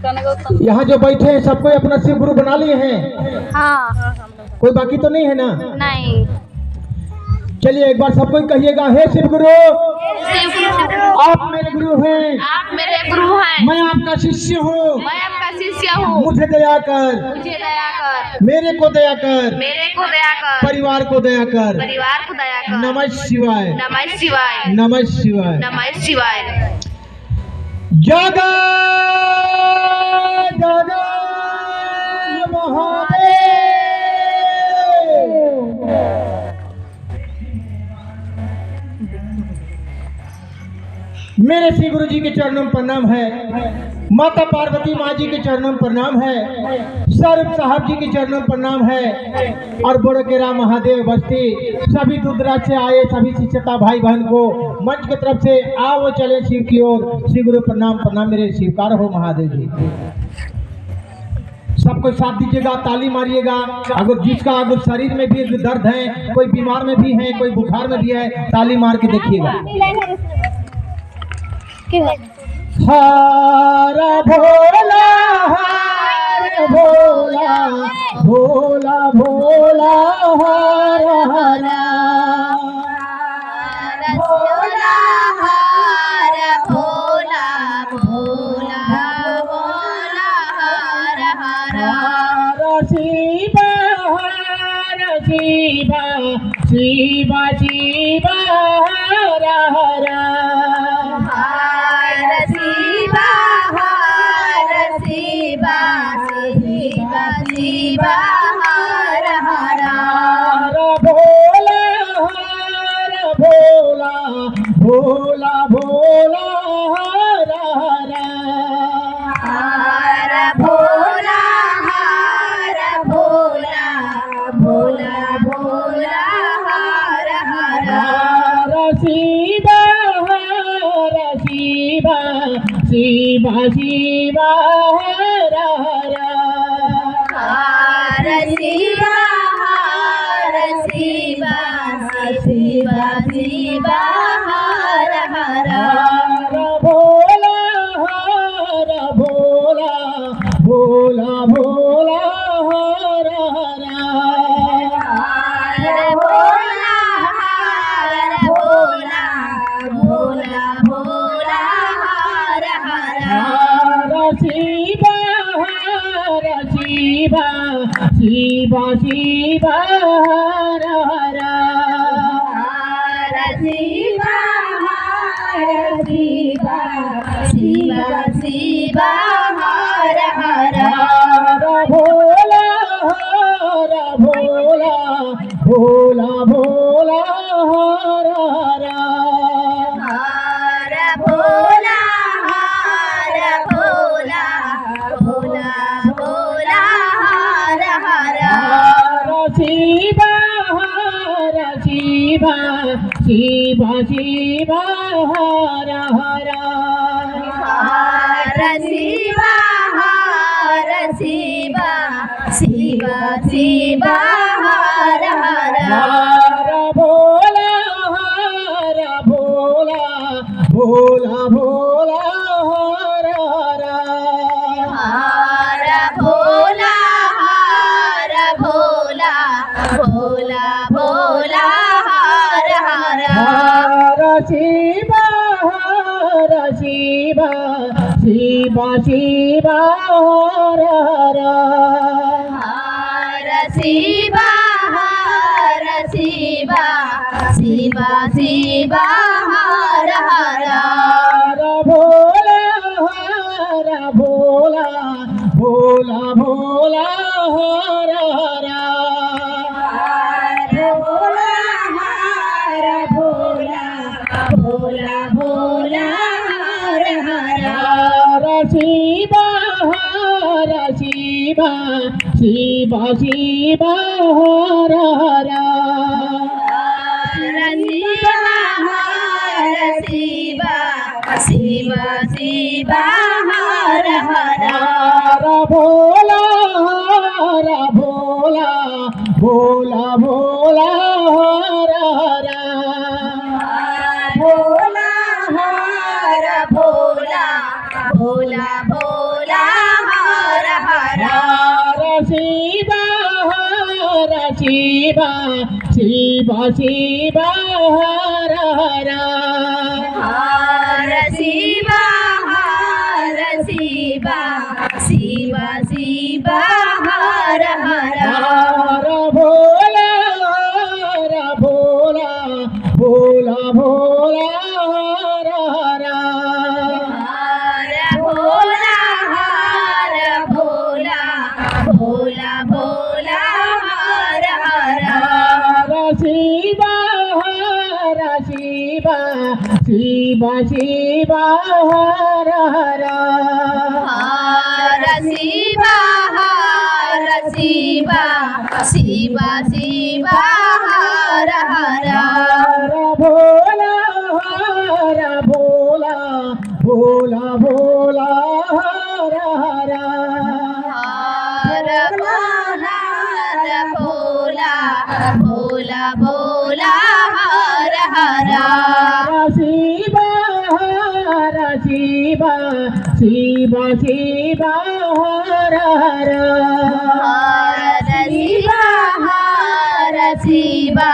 यहाँ जो बैठे हैं सबको अपना शिव गुरु बना लिए हैं? हाँ। कोई बाकी तो नहीं है ना? नहीं। चलिए एक बार सबको कहिएगा, हे शिव गुरु, आप मेरे गुरु हैं, आप मेरे गुरु हैं, मैं आपका शिष्य हूँ, मैं आपका शिष्य हूँ, मुझे दया कर, मुझे दया कर, मेरे को दया कर, मेरे को दया कर, परिवार को दया कर, परिवार को दया कर। नमः शिवाय, नमः शिवाय, नमः शिवाय, नमः शिवाय। जगा जगा महादेव। मेरे श्री गुरु जी के चरणों में प्रणाम है, माता पार्वती माँ जी के चरणों में प्रणाम है, स्वरूप साहब जी के चरणों में प्रणाम है, और बोड़केरा महादेव बस्ती सभी दूरदराज से आए सभी शिक्षता भाई बहन को मंच की तरफ से आओ चले शिव की ओर। श्री गुरु प्रणाम प्रणाम, मेरे स्वीकार हो महादेव जी। सबको साथ दीजिएगा, ताली मारिएगा। अगर जिसका अगर शरीर में भी दर्द है, कोई बीमार में भी है, कोई बुखार में भी है, ताली मार के देखिएगा। हारा भोला हार भोला, भोला भोला हार हरा, भोला हार भोला, भोला भोला हार हरा। शिवा हर शिवा, शिवा शिवा हर हरा, शिवा हर हरा। भोला हर भोला, भोला भोला हर हरा, हर भोला हर भोला, भोला भोला हर हरा। शिवा हर शिवा, शिवा शिवा हर हरा, शिवा हर शिवा, शिवा शिवा हर हरा। भोला हर भोला, भोला भोला हर हरा, भोला हर भोला, भोला भोला हर हरा। शिवा हर शिवा, शिवा शिवा हर हरा, शिवा हर शिवा, शिवा शिवा हर हरा। भोला हर भोला, भोला भोला हर हरा, भोला हर भोला, भोला भोला हर हरा। शिवा हर शिवा, शिवा शिवा हर हरा, शिवा हर शिवा, शिवा शिवा हर हरा। भोला हर भोला, भोला भोला हर हरा, भोला हर भोला, भोला भोला हर हरा। शिवा हर शिवा, शिवा शिवा हर हरा, शिवा हर शिवा, शिवा शिवा हर हरा। भोला हर भोला, भोला भोला हर हरा, भोला हर भोला, भोला भोला हर हरा। शिवा हर शिवा, शिवा शिवा हर हरा, शिवा हर शिवा, शिवा शिवा हर हरा। भोला हर भोला, भोला भोला हर हरा, भोला हर भोला, भोला भोला शिवा शिवा हर हर हर शिवा हर शिवा शिवा शिवा हर हर हर भोला भोला भोला भोला हर हर हर भोला भोला भोला भोला हर हर हर शिवा शिवा शिवा शिवा हर हर हर शिवा शिवा शिवा शिवा हर हर हर भोला भोला भोला भोला हर हर हर भोला भोला भोला हर हर शिवा शिवा शिवा शिवा हर हर हर शिवा शिवा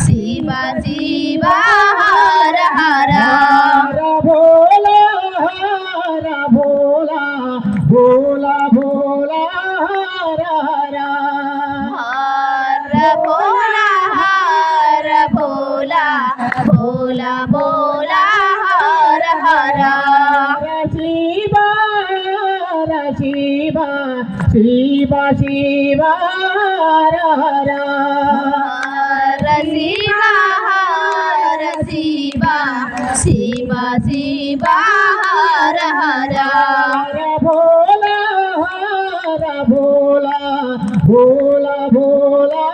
शिवा शिवा हर हर हर भोला भोला भोला भोला हर हर हर भोला भोला भोला भोला हर हर शिवा शिवा शिवा शिवा हर हर हर शिवा शिवा शिवा शिवा हर हर हर भोला भोला भोला भोला